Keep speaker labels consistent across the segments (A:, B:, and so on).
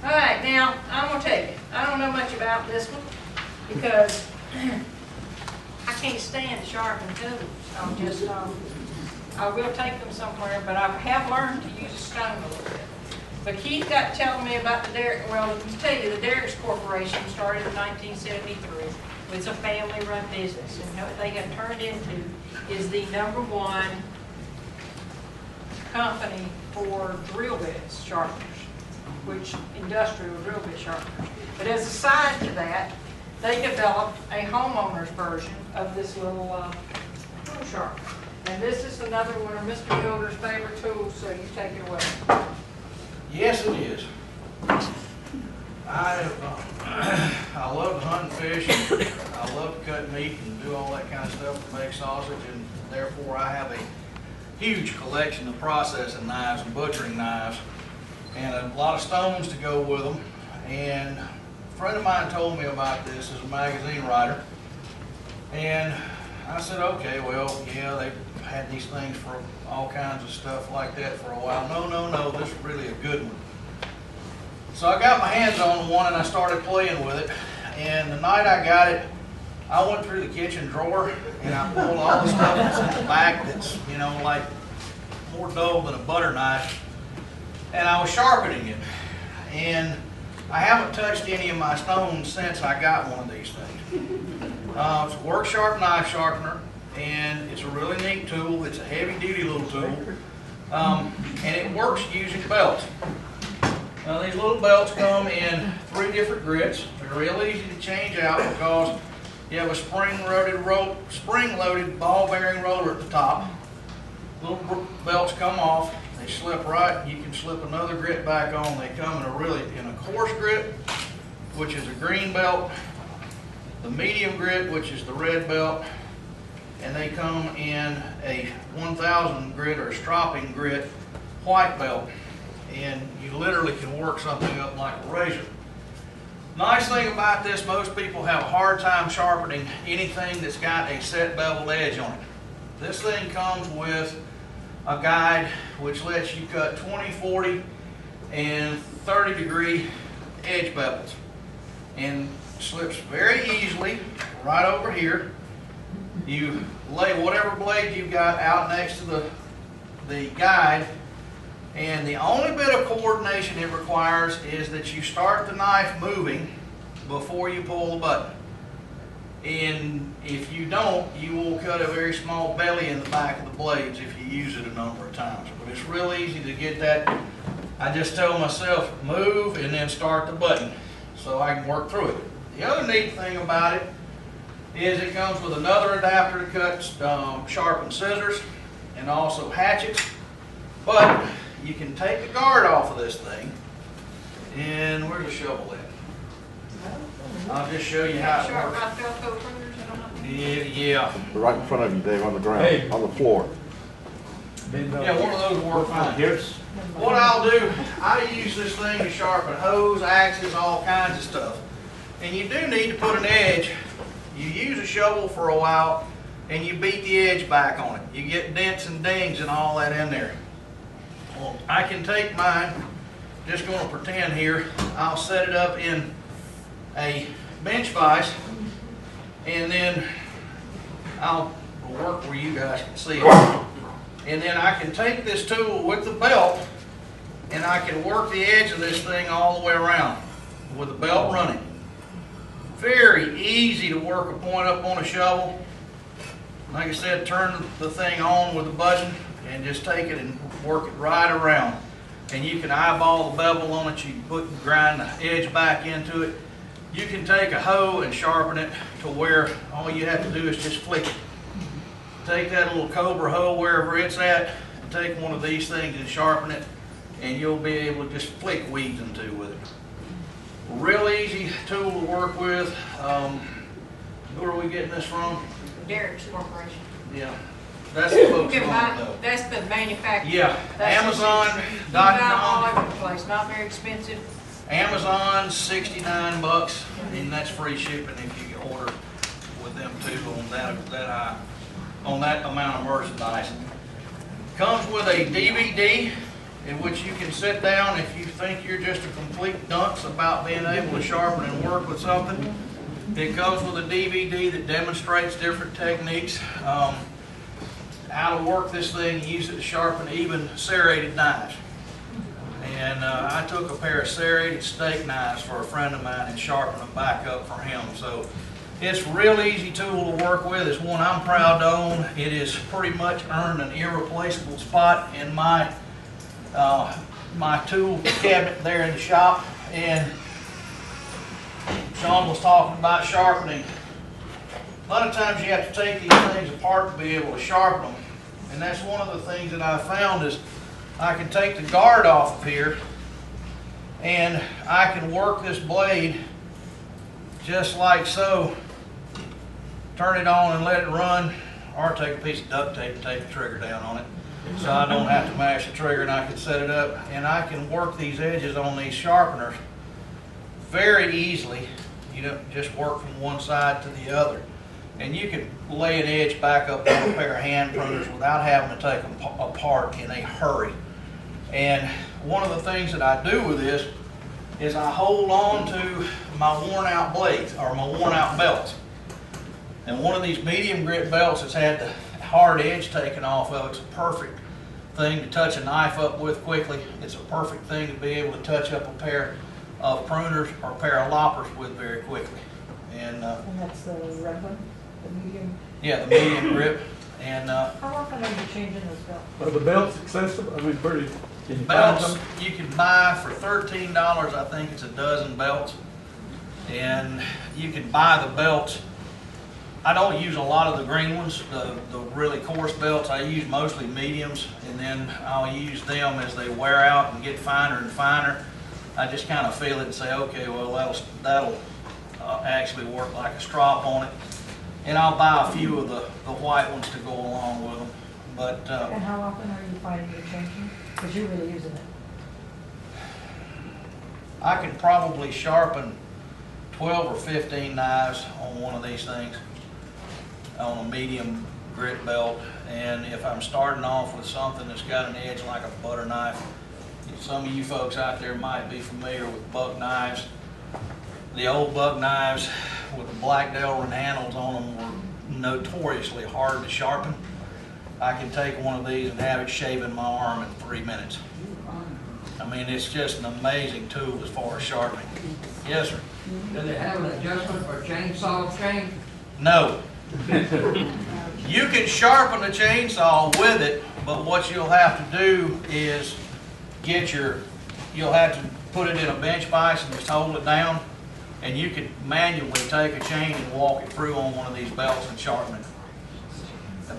A: All right, now, I'm gonna tell you, I don't know much about this one because I can't stand to sharpen tools. I will take them somewhere, but I have learned to use a stone a little bit. But Keith got telling me about the Derrick, well, to tell you, the Derrick's Corporation started in 1973. It's a family-run business, and what they have turned into is the #1 company for drill bits sharpeners, which industrial drill bit sharpeners. But as a side to that, they developed a homeowner's version of this little tool sharpener. And this is another one of Mr. Yoder's favorite tools, so you take it away.
B: Yes, it is. I love to hunt and fish, and I love to cut meat and do all that kind of stuff to make sausage, and therefore I have a huge collection of processing knives and butchering knives, and a lot of stones to go with them. And a friend of mine told me about this as a magazine writer, and I said, okay, well, yeah, they've had these things for all kinds of stuff like that for a while. No, this is really a good one. So I got my hands on one and I started playing with it. And the night I got it, I went through the kitchen drawer and I pulled all the stuff that's in the back that's, you know, like more dull than a butter knife. And I was sharpening it. And I haven't touched any of my stones since I got one of these things. It's a work sharp knife sharpener, and it's a really neat tool. It's a heavy duty little tool. And it works using belts. Now these little belts come in 3 different grits. They're real easy to change out because you have a spring-loaded ball bearing roller at the top. Little belts come off. They slip right. You can slip another grit back on. They come in a coarse grit, which is a green belt, the medium grit, which is the red belt, and they come in a 1000 grit or stropping grit white belt. And you literally can work something up like a razor. Nice thing about this, most people have a hard time sharpening anything that's got a set beveled edge on it. This thing comes with a guide which lets you cut 20, 40, and 30 degree edge bevels. And slips very easily right over here. You lay whatever blade you've got out next to the guide, and the only bit of coordination it requires is that you start the knife moving before you pull the button. And if you don't, you will cut a very small belly in the back of the blades if you use it a number of times. But it's real easy to get that. I just tell myself, move and then start the button so I can work through it. The other neat thing about it is it comes with another adapter to cut sharpened scissors and also hatchets. But you can take the guard off of this thing, and where's the shovel at? I'll just show you how it works. Yeah.
C: Right in front of you, Dave, on the ground, on the floor.
B: Yeah, one of those work fine. What I'll do, I use this thing to sharpen hoes, axes, all kinds of stuff. And you do need to put an edge. You use a shovel for a while, and you beat the edge back on it. You get dents and dings and all that in there. Well, I can take mine, just going to pretend here, I'll set it up in a bench vise, and then I'll work where you guys can see it. And then I can take this tool with the belt, and I can work the edge of this thing all the way around with the belt running. Very easy to work a point up on a shovel. Like I said, turn the thing on with the button and just take it and work it right around. And you can eyeball the bevel on it. You can grind the edge back into it. You can take a hoe and sharpen it to where all you have to do is just flick it. Take that little Cobra hoe wherever it's at, and take one of these things and sharpen it, and you'll be able to just flick weeds into with it. Real easy tool to work with. Who are we getting this from?
A: Derrick's Corporation.
B: Yeah. That's the folks on it, though.
A: That's the manufacturer.
B: Yeah. Amazon.com.
A: All over the place. Not very expensive.
B: Amazon, $69, and that's free shipping if you order with them too on that amount of merchandise. Comes with a DVD in which you can sit down if you think you're just a complete dunce about being able to sharpen and work with something. It comes with a DVD that demonstrates different techniques. How to work this thing, use it to sharpen even serrated knives. And I took a pair of serrated steak knives for a friend of mine and sharpened them back up for him. So it's a real easy tool to work with. It's one I'm proud to own. It has pretty much earned an irreplaceable spot in my my tool cabinet there in the shop. And Sean was talking about sharpening. A lot of times you have to take these things apart to be able to sharpen them. And that's one of the things that I found is I can take the guard off of here and I can work this blade just like so. Turn it on and let it run, or take a piece of duct tape and take the trigger down on it so I don't have to mash the trigger, and I can set it up and I can work these edges on these sharpeners very easily. You don't just work from one side to the other. And you can lay an edge back up on a pair of hand pruners without having to take them apart in a hurry. And one of the things that I do with this is I hold on to my worn out blades, or my worn out belts. And one of these medium grit belts has had the hard edge taken off of it. It's a perfect thing to touch a knife up with quickly. It's a perfect thing to be able to touch up a pair of pruners or a pair of loppers with very quickly. And
D: that's the red one, the medium.
B: Yeah, the medium grip. And
D: How often are you changing those belts?
E: Are the belts accessible? I mean, pretty. Can you find
B: belts
D: Uh-huh.
E: them?
B: you can buy for $13. I think it's a dozen belts. And you can buy the belts. I don't use a lot of the green ones, the really coarse belts. I use mostly mediums, and then I'll use them as they wear out and get finer and finer. I just kind of feel it and say, okay, well, that'll actually work like a strop on it. And I'll buy a few of the white ones to go along with them. But
D: And how often are you finding you're changing? Because you're really using it.
B: I can probably sharpen 12 or 15 knives on one of these things, on a medium grit belt. And if I'm starting off with something that's got an edge like a butter knife, some of you folks out there might be familiar with buck knives. The old buck knives with the black Delrin handles on them were notoriously hard to sharpen. I can take one of these and have it shaving my arm in 3 minutes. I mean, it's just an amazing tool as far as sharpening. Yes, sir?
F: Do they have an adjustment for chainsaw chain?
B: No. You can sharpen a chainsaw with it, but what you'll have to do is you'll have to put it in a bench vise and just hold it down, and you can manually take a chain and walk it through on one of these belts and sharpen it.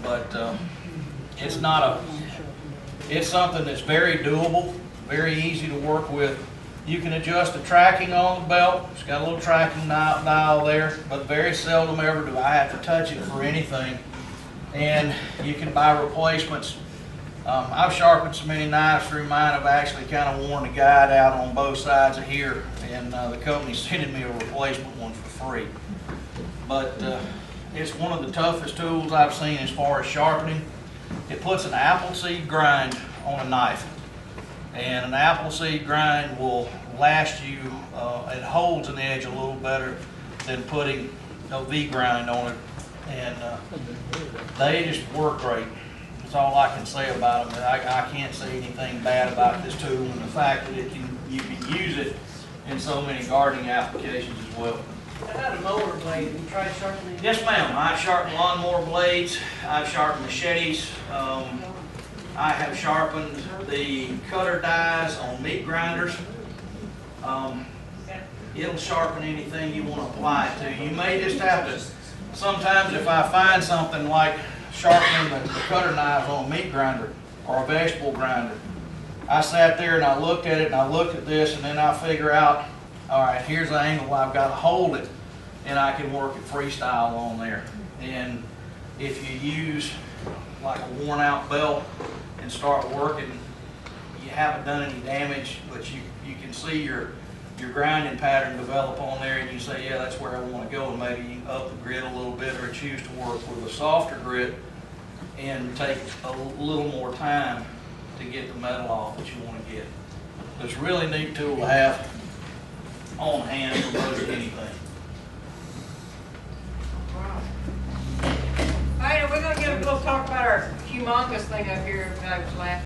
B: But it's something that's very doable, very easy to work with. You can adjust the tracking on the belt. It's got a little tracking dial there, but very seldom ever do I have to touch it for anything. And you can buy replacements. I've sharpened so many knives through mine, I've actually kind of worn the guide out on both sides of here, and the company's sending me a replacement one for free. But it's one of the toughest tools I've seen as far as sharpening. It puts an apple seed grind on a knife. And an apple seed grind will last you, it holds an edge a little better than putting a V grind on it. And they just work great. That's all I can say about them. I can't say anything bad about this tool, and the fact that you can use it in so many gardening applications as well.
A: How about a mower blade? Have you tried sharpening?
B: Yes, ma'am. I've sharpened lawnmower blades. I've sharpened machetes. I have sharpened the cutter dies on meat grinders. It'll sharpen anything you want to apply it to. You may just have to, sometimes if I find something like sharpening the cutter knives on a meat grinder or a vegetable grinder, I sat there and I looked at it and I looked at this, and then I figure out, all right, here's the angle I've got to hold it, and I can work it freestyle on there. And if you use like a worn out belt and start working, you haven't done any damage, but you can see your grinding pattern develop on there, and you say, yeah, that's where I want to go, and maybe you up the grit a little bit, or choose to work with a softer grit and take a little more time to get the metal off that you want to get. It's a really neat tool to have on hand for most anything.
A: Wow. All right, we're gonna get a little talk about our humongous thing up here, everybody was laughing.